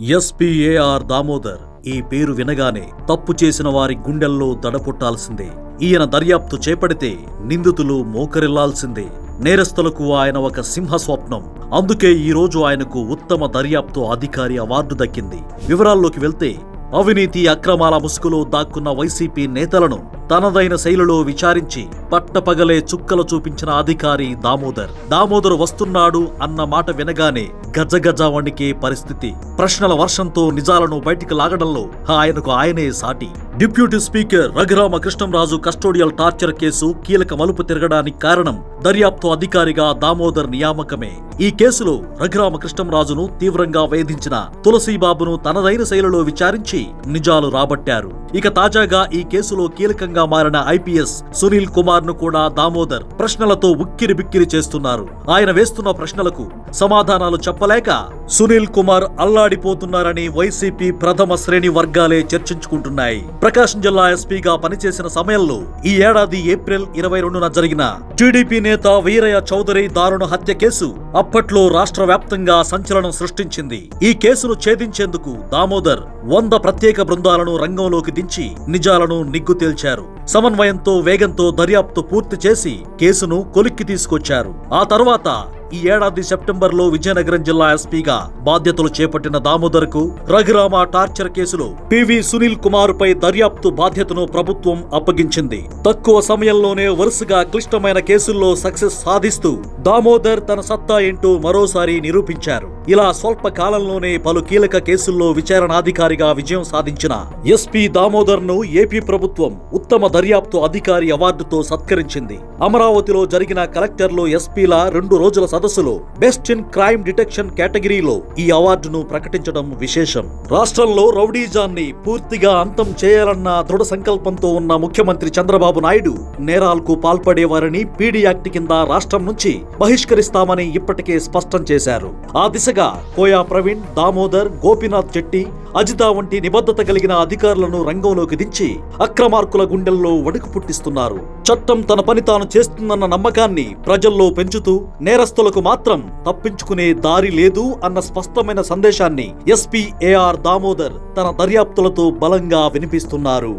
ఎస్పీఏఆర్ దామోదర్ ఈ పేరు వినగానే తప్పు చేసిన వారి గుండెల్లో దడపుట్టాల్సిందే. ఈయన దర్యాప్తు చేపడితే నిందితులు మోకరిల్లాల్సిందే. నేరస్తులకు ఆయన ఒక సింహ స్వప్నం. అందుకే ఈ రోజు ఆయనకు ఉత్తమ దర్యాప్తు అధికారి అవార్డు దక్కింది. వివరాల్లోకి వెళ్తే, అవినీతి అక్రమాల ముసుగులో దాక్కున్న వైసీపీ నేతలను తనదైన శైలిలో విచారించి పట్టపగలే చుక్కలు చూపించిన అధికారి దామోదర్. దామోదర్ వస్తున్నాడు అన్న మాట వినగానే గజగజ వణికే పరిస్థితి. ప్రశ్నల వర్షంతో నిజాలను బయటికి లాగడంలో ఆయనకు ఆయనే సాటి. Deputy speaker Raghurama Krishnam Raju custodial torture case కీలక మలుపు తిరగడానికి కారణం దర్యాప్తు అధికారిగా దామోదర్ నియామకమే. ఈ కేసులో రఘురామకృష్ణంరాజును తీవ్రంగా వేధించిన తులసీబాబును తనదైన శైలిలో విచారించి నిజాలు రాబట్టారు. ఇక తాజాగా ఈ కేసులో కీలకంగా మారిన ఐపీఎస్ సునీల్ కుమార్ ను కూడా దామోదర్ ప్రశ్నలతో ఉక్కిరి బిక్కిరి చేస్తున్నారు. ఆయన వేస్తున్న ప్రశ్నలకు సమాధానాలు చెప్పలేక సునీల్ కుమార్ అల్లాడిపోతున్నారని వైసీపీ ప్రథమ శ్రేణి వర్గాలే చర్చించుకుంటున్నాయి. ప్రకాశం జిల్లా ఎస్పీగా పనిచేసిన సమయంలో ఈ ఏడాది ఏప్రిల్ 22న జరిగిన టీడీపీ నేత వీరయ్య చౌదరి దారుణ హత్య కేసు అప్పట్లో రాష్ట్ర వ్యాప్తంగా సంచలనం సృష్టించింది. ఈ కేసును ఛేదించేందుకు దామోదర్ 100 ప్రత్యేక బృందాలను రంగంలోకి దించి నిజాలను నిగ్గు తేల్చారు. సమన్వయంతో వేగంతో దర్యాప్తు పూర్తి చేసి కేసును కొలిక్కి తీసుకొచ్చారు. ఆ తర్వాత ఈ ఏడాది సెప్టెంబర్లో విజయనగరం జిల్లా ఎస్పీగా బాధ్యతలు చేపట్టిన దామోదర్ కు రఘురామ టార్చర్ కేసులో పివి సునీల్ కుమార్ పై దర్యాప్తు బాధ్యతను ప్రభుత్వం అప్పగించింది. తక్కువ సమయంలోనే వరుసగా క్లిష్టమైన కేసుల్లో సక్సెస్ సాధిస్తూ దామోదర్ తన సత్తా ఏంటో మరోసారి నిరూపించారు. ఇలా స్వల్ప కాలంలోనే పలు కీలక కేసుల్లో విచారణాధికారిగా విజయం సాధించిన ఎస్పీ దామోదర్ ను ఏపీ ప్రభుత్వం ఉత్తమ దర్యాప్తు అధికారి అవార్డుతో సత్కరించింది. అమరావతిలో జరిగిన కలెక్టర్లు ఎస్పీల 2 రోజుల సదస్సులో బెస్ట్ ఇన్ క్రైమ్ డిటెక్షన్ కేటగిరీలో ఈ అవార్డును ప్రకటించడం విశేషం. రాష్ట్రంలో రౌడీజాన్ని పూర్తిగా అంతం చేయాలన్న దృఢ సంకల్పంతో ఉన్న ముఖ్యమంత్రి చంద్రబాబు నాయుడు నేరాలకు పాల్పడేవారిని పీడీ యాక్ట్ కింద రాష్ట్రం నుంచి బహిష్కరిస్తామని ఇప్పటికే స్పష్టం చేశారు. ఆ దిశగా కోయా ప్రవీణ్, దామోదర్, గోపీనాథ్ చెట్టి, అజిత వంటి నిబద్ధత కలిగిన అధికారులను రంగంలోకి దించి అక్రమార్కుల గుండెల్లో వణుకు పుట్టిస్తున్నారు. చట్టం తన పని తాను చేస్తుందన్న నమ్మకాన్ని ప్రజల్లో పెంచుతూ నేరస్తులకు మాత్రం తప్పించుకునే దారి లేదు అన్న స్పష్టమైన సందేశాన్ని ఎస్పీ ఏఆర్ దామోదర్ తన దర్యాప్తులతో బలంగా వినిపిస్తున్నారు.